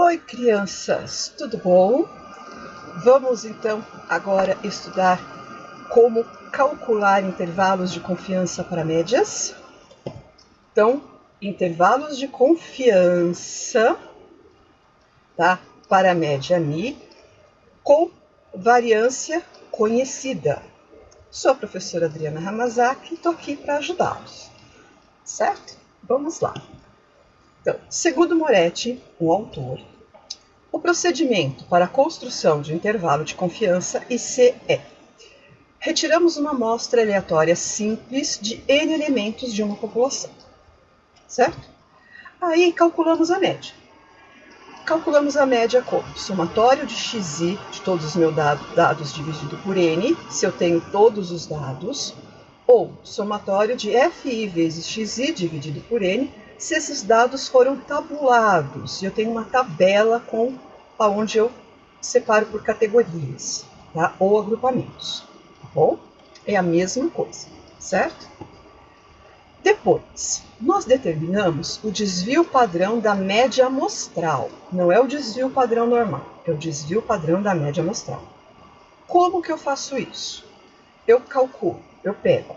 Oi, crianças, tudo bom? Vamos então agora estudar como calcular intervalos de confiança para médias. Então, intervalos de confiança, tá? Para a média Mi, com variância conhecida. Sou a professora Adriana Ramazaki e estou aqui para ajudá-los, certo? Vamos lá. Então, segundo Moretti, o autor, o procedimento para a construção de intervalo de confiança IC é: retiramos uma amostra aleatória simples de N elementos de uma população, certo? Aí calculamos a média. Calculamos a média como somatório de xi de todos os meus dados dividido por N, se eu tenho todos os dados, ou somatório de fi vezes xi dividido por N, se esses dados foram tabulados, e eu tenho uma tabela onde eu separo por categorias, tá? Ou agrupamentos, tá bom? É a mesma coisa, certo? Depois, nós determinamos o desvio padrão da média amostral. Não é o desvio padrão normal, é o desvio padrão da média amostral. Como que eu faço isso? Eu calculo, eu pego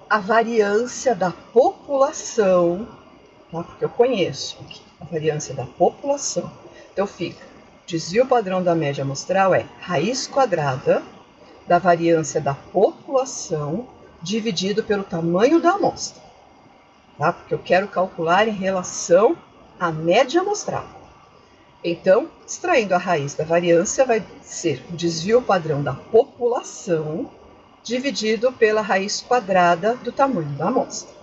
a variância da população, tá? Porque eu conheço aqui a variância da população. Então fica, desvio padrão da média amostral é raiz quadrada da variância da população dividido pelo tamanho da amostra, tá? Porque eu quero calcular em relação à média amostral. Então, extraindo a raiz da variância, vai ser o desvio padrão da população dividido pela raiz quadrada do tamanho da amostra.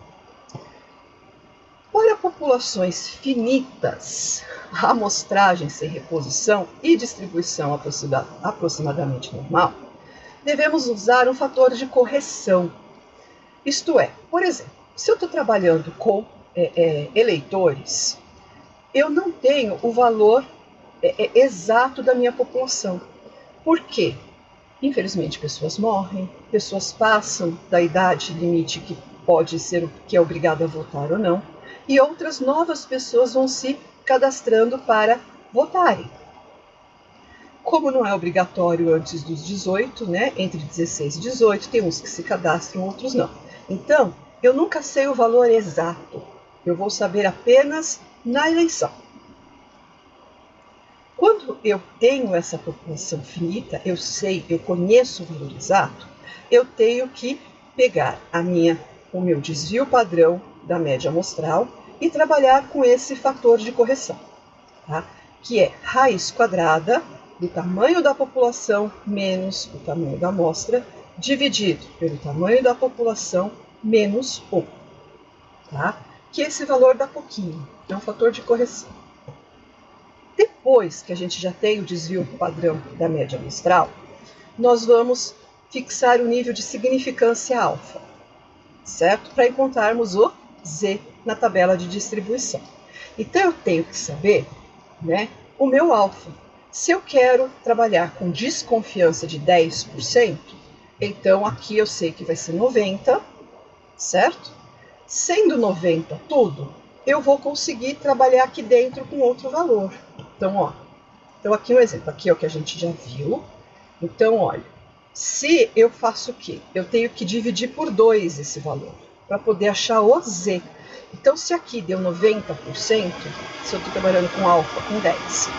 Para populações finitas, a amostragem sem reposição e distribuição aproximadamente normal, devemos usar um fator de correção. Isto é, por exemplo, se eu estou trabalhando com eleitores, eu não tenho o valor exato da minha população. Por quê? Infelizmente, pessoas morrem, pessoas passam da idade limite que pode ser o que é obrigado a votar ou não, e outras novas pessoas vão se cadastrando para votarem. Como não é obrigatório antes dos 18, né, entre 16 e 18, tem uns que se cadastram, outros não. Então, eu nunca sei o valor exato, eu vou saber apenas na eleição. Quando eu tenho essa população finita, eu conheço o valor exato, eu tenho que pegar o meu desvio padrão da média amostral e trabalhar com esse fator de correção, tá? Que é raiz quadrada do tamanho da população menos o tamanho da amostra, dividido pelo tamanho da população menos 1, tá? Que esse valor dá pouquinho, é um fator de correção. Depois que a gente já tem o desvio padrão da média amostral, nós vamos fixar o nível de significância alfa, certo? Para encontrarmos o Z na tabela de distribuição. Então, eu tenho que saber, né, o meu alfa. Se eu quero trabalhar com desconfiança de 10%, então aqui eu sei que vai ser 90, certo? Sendo 90 tudo, eu vou conseguir trabalhar aqui dentro com outro valor. Então, aqui um exemplo, aqui é o que a gente já viu. Então, olha, se eu faço o quê? Eu tenho que dividir por 2 esse valor, para poder achar o Z. Então, se aqui deu 90%, se eu estou trabalhando com alfa, com 10,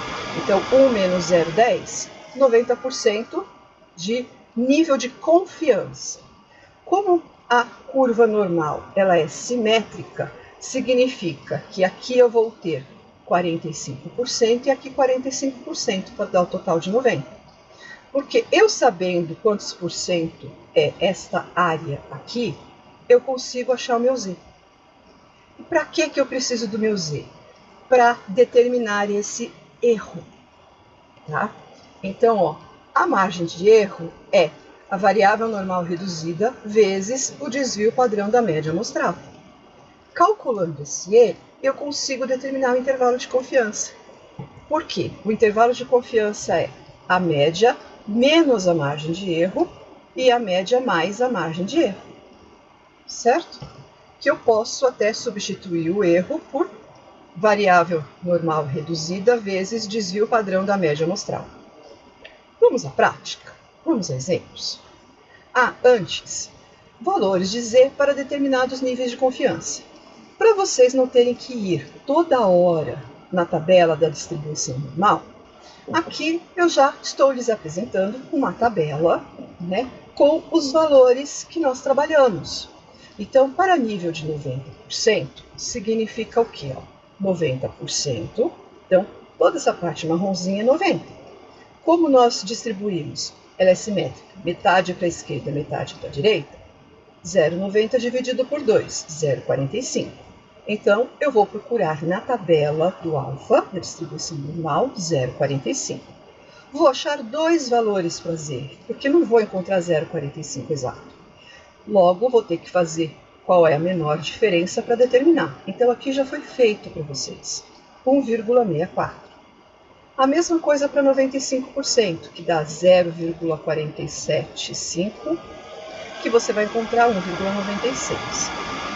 então 1 menos 0,10, 90% de nível de confiança. Como a curva normal ela é simétrica, significa que aqui eu vou ter 45% e aqui 45% para dar o total de 90%. Porque eu sabendo quantos por cento é esta área aqui, eu consigo achar o meu Z. E para que eu preciso do meu Z? Para determinar esse erro, tá? Então, a margem de erro é a variável normal reduzida vezes o desvio padrão da média amostral. Calculando esse E, eu consigo determinar o intervalo de confiança. Por quê? O intervalo de confiança é a média menos a margem de erro e a média mais a margem de erro, certo? Que eu posso até substituir o erro por variável normal reduzida vezes desvio padrão da média amostral. Vamos à prática? Vamos a exemplos? Antes, valores de Z para determinados níveis de confiança. Para vocês não terem que ir toda hora na tabela da distribuição normal, aqui eu já estou lhes apresentando uma tabela, né, com os valores que nós trabalhamos. Então, para nível de 90%, significa o quê? 90%, então toda essa parte marronzinha é 90%. Como nós distribuímos? Ela é simétrica, metade para a esquerda, metade para a direita, 0,90 dividido por 2, 0,45. Então, eu vou procurar na tabela do alfa, da distribuição normal, 0,45. Vou achar dois valores para Z, porque não vou encontrar 0,45 exato. Logo, vou ter que fazer qual é a menor diferença para determinar. Então, aqui já foi feito para vocês, 1,64. A mesma coisa para 95%, que dá 0,475, que você vai encontrar 1,96.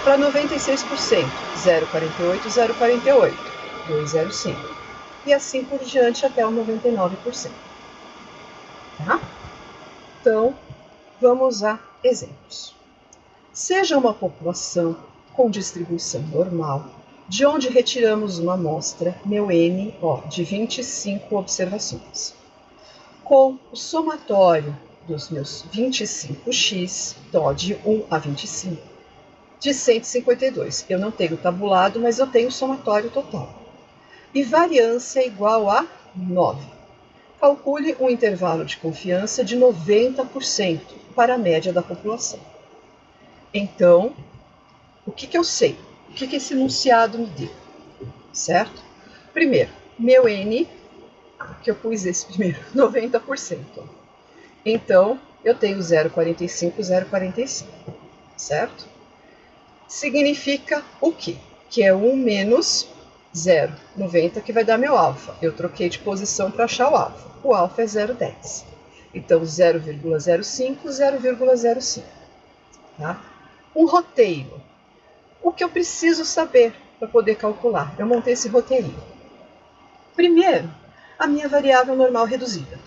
Para 96%, 0,48, 0,48, 2,05. E assim por diante até o 99%. Tá? Então, vamos a exemplos. Seja uma população com distribuição normal, de onde retiramos uma amostra, meu N, de 25 observações, com o somatório dos meus 25x, de 1 a 25, de 152. Eu não tenho tabulado, mas eu tenho o somatório total. E variância igual a 9. Calcule um intervalo de confiança de 90% para a média da população. Então, o que eu sei? O que esse enunciado me deu? Certo? Primeiro, meu N, que eu pus esse primeiro, 90%. Então, eu tenho 0,45, 0,45, certo? Significa o quê? Que é 1 menos 0,90, que vai dar meu alfa. Eu troquei de posição para achar o alfa. O alfa é 0,10. Então, 0,05, 0,05. Tá? Um roteiro. O que eu preciso saber para poder calcular? Eu montei esse roteirinho. Primeiro, a minha variável normal reduzida.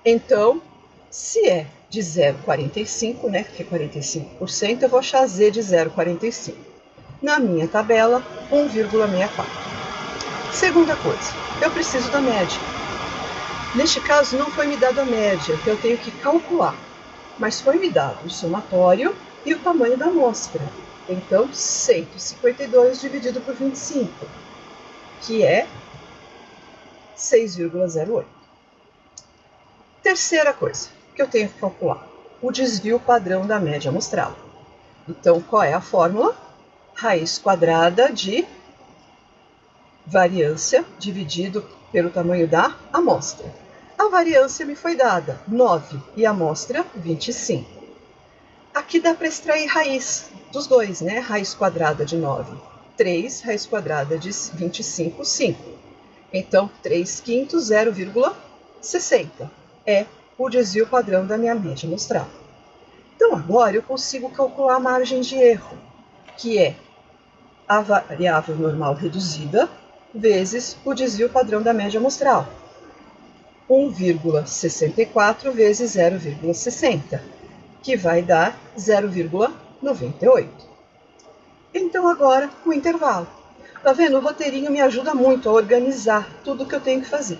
Então, se é de 0,45, né, que é 45%, eu vou achar Z de 0,45. Na minha tabela, 1,64. Segunda coisa, eu preciso da média. Neste caso, não foi me dada a média, então eu tenho que calcular. Mas foi me dado o somatório e o tamanho da amostra. Então, 152 dividido por 25, que é 6,08. Terceira coisa que eu tenho que calcular, o desvio padrão da média amostral. Então, qual é a fórmula? Raiz quadrada de variância dividido pelo tamanho da amostra. A variância me foi dada 9 e a amostra 25. Aqui dá para extrair raiz dos dois, né? Raiz quadrada de 9, 3, raiz quadrada de 25, 5. Então, 3 quintos, 0,60. É o desvio padrão da minha média amostral. Então, agora eu consigo calcular a margem de erro, que é a variável normal reduzida vezes o desvio padrão da média amostral. 1,64 vezes 0,60, que vai dar 0,98. Então, agora, o intervalo. Tá vendo? O roteirinho me ajuda muito a organizar tudo que eu tenho que fazer,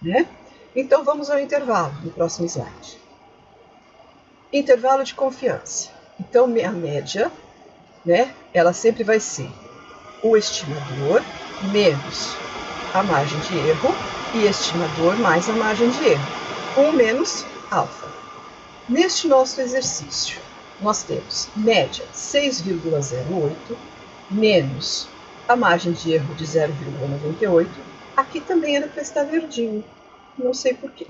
né? Então, vamos ao intervalo, no próximo slide. Intervalo de confiança. Então, minha média, né, ela sempre vai ser o estimador menos a margem de erro e estimador mais a margem de erro. 1 menos alfa. Neste nosso exercício, nós temos média 6,08 menos a margem de erro de 0,98. Aqui também era para estar verdinho, não sei porquê.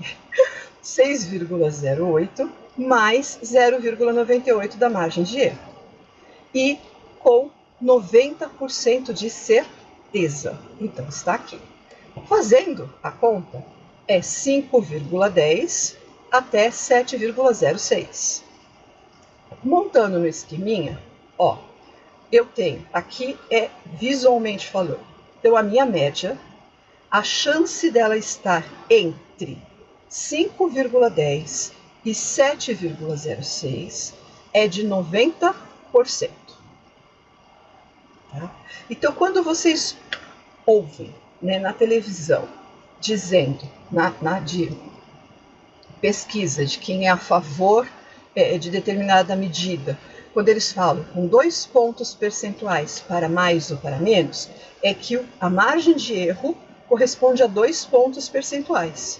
6,08 mais 0,98 da margem de erro. E com 90% de certeza. Então, está aqui. Fazendo a conta, é 5,10 até 7,06. Montando no esqueminha, eu tenho, aqui é visualmente falando, Então, a minha média, a chance dela estar entre 5,10 e 7,06 é de 90%. Tá? Então, quando vocês ouvem, né, na televisão, dizendo, de pesquisa de quem é a favor de determinada medida, quando eles falam com 2 pontos percentuais para mais ou para menos, é que a margem de erro corresponde a 2 pontos percentuais.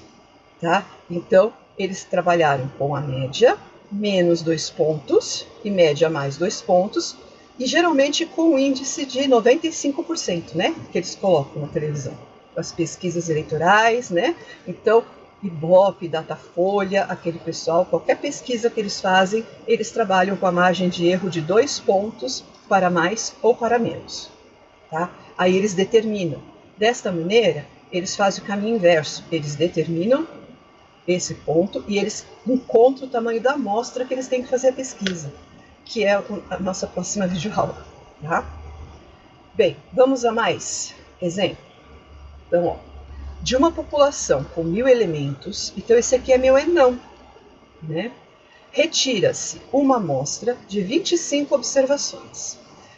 Tá? Então, eles trabalharam com a média, menos 2 pontos, e média mais 2 pontos, e geralmente com um índice de 95%, né? Que eles colocam na televisão. As pesquisas eleitorais, né? Então, Ibope, Datafolha, aquele pessoal, qualquer pesquisa que eles fazem, eles trabalham com a margem de erro de 2 pontos para mais ou para menos. Tá? Aí eles determinam. Desta maneira, eles fazem o caminho inverso. Eles determinam esse ponto e eles encontram o tamanho da amostra que eles têm que fazer a pesquisa, que é a nossa próxima videoaula. Tá? Bem, vamos a mais exemplo. Então, ó, de uma população com 1000 elementos, então esse aqui é meu ENAM, né? Retira-se uma amostra de 25 observações,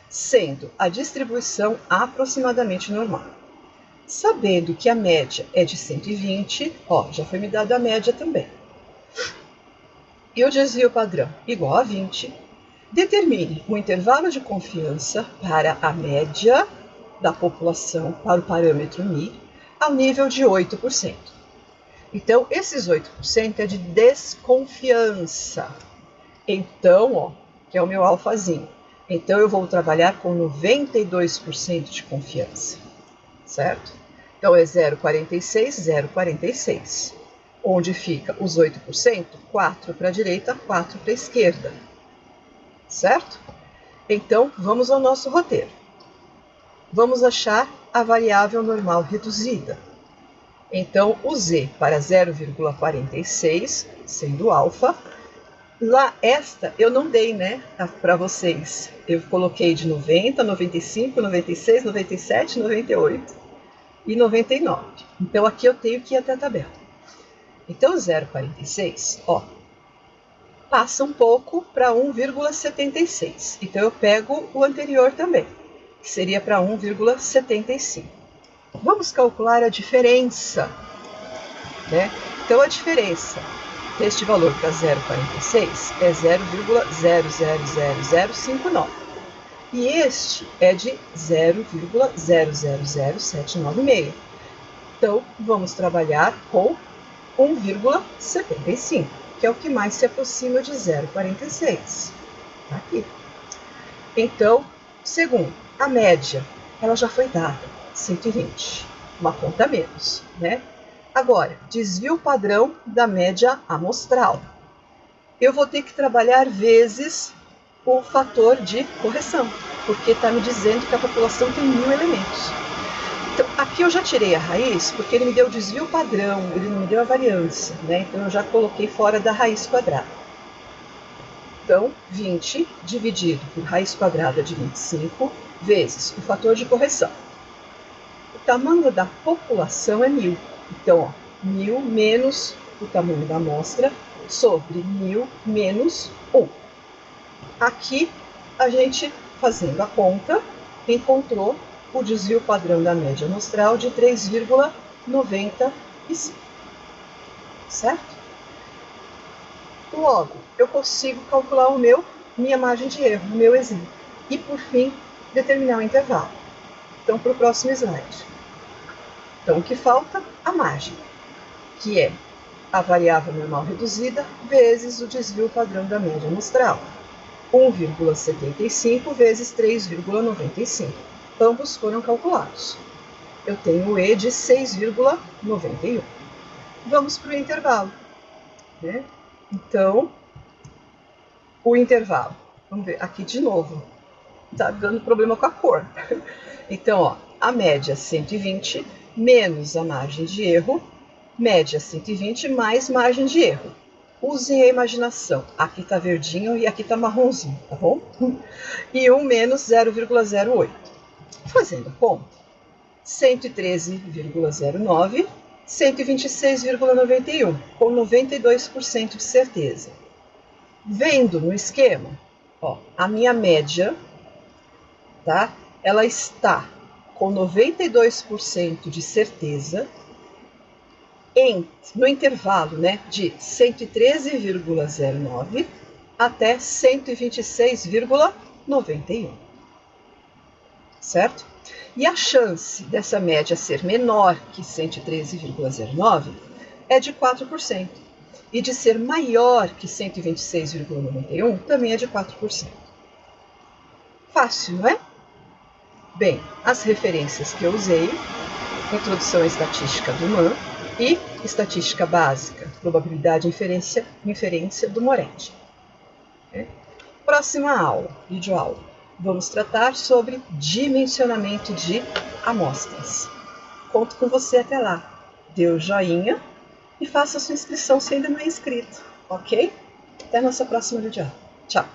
sendo a distribuição aproximadamente normal. Sabendo que a média é de 120, ó, já foi me dada a média também. E o desvio padrão igual a 20, determine o intervalo de confiança para a média da população, para o parâmetro μ, ao nível de 8%. Então, esses 8% é de desconfiança. Então, ó, que é o meu alfazinho. Então, eu vou trabalhar com 92% de confiança, certo? Então, é 0,46, 0,46. Onde fica os 8%? 4 para a direita, 4 para a esquerda, certo? Então, vamos ao nosso roteiro. Vamos achar a variável normal reduzida. Então, o z para 0,46, sendo alfa. Lá, esta eu não dei, né, para vocês. Eu coloquei de 90, 95, 96, 97, 98 e 99. Então, aqui eu tenho que ir até a tabela. Então, 0,46, ó, passa um pouco para 1,76. Então, eu pego o anterior também, que seria para 1,75. Vamos calcular a diferença, né? Então, a diferença deste valor para 0,46 é 0,000059. E este é de 0,000796. Então, vamos trabalhar com 1,75, que é o que mais se aproxima de 0,46. Tá aqui. Então, segundo, a média, ela já foi dada, 120, uma conta a menos, né? Agora, desvio padrão da média amostral. Eu vou ter que trabalhar vezes o fator de correção, porque está me dizendo que a população tem 1000 elementos. Então, aqui eu já tirei a raiz, porque ele me deu o desvio padrão, ele não me deu a variância, né? Então, eu já coloquei fora da raiz quadrada. Então, 20 dividido por raiz quadrada de 25 vezes o fator de correção. O tamanho da população é 1000. Então, ó, 1000 menos o tamanho da amostra sobre 1000 menos 1. Aqui, a gente, fazendo a conta, encontrou o desvio padrão da média amostral de 3,95, certo? Logo, eu consigo calcular minha margem de erro, o meu exemplo. E, por fim, determinar o intervalo. Então, para o próximo slide. Então, o que falta? A margem, que é a variável normal reduzida vezes o desvio padrão da média amostral. 1,75 vezes 3,95. Ambos foram calculados. Eu tenho o E de 6,91. Vamos para o intervalo, né? Então, o intervalo. Vamos ver aqui de novo. Tá dando problema com a cor. Então, ó, a média 120 menos a margem de erro, média 120 mais margem de erro. Usem a imaginação. Aqui está verdinho e aqui está marronzinho, tá bom? E 1 menos 0,08. Fazendo a conta, 113,09, 126,91, com 92% de certeza. Vendo no esquema, ó, a minha média, tá? Ela está com 92% de certeza no intervalo, né, de 113,09 até 126,91, certo? E a chance dessa média ser menor que 113,09 é de 4%. E de ser maior que 126,91 também é de 4%. Fácil, não é? Bem, as referências que eu usei: Introdução à Estatística do Mann e Estatística Básica, Probabilidade e Inferência do Moretti. Próxima aula, videoaula, vamos tratar sobre dimensionamento de amostras. Conto com você até lá. Dê o joinha e faça sua inscrição se ainda não é inscrito, ok? Até a nossa próxima videoaula. Tchau!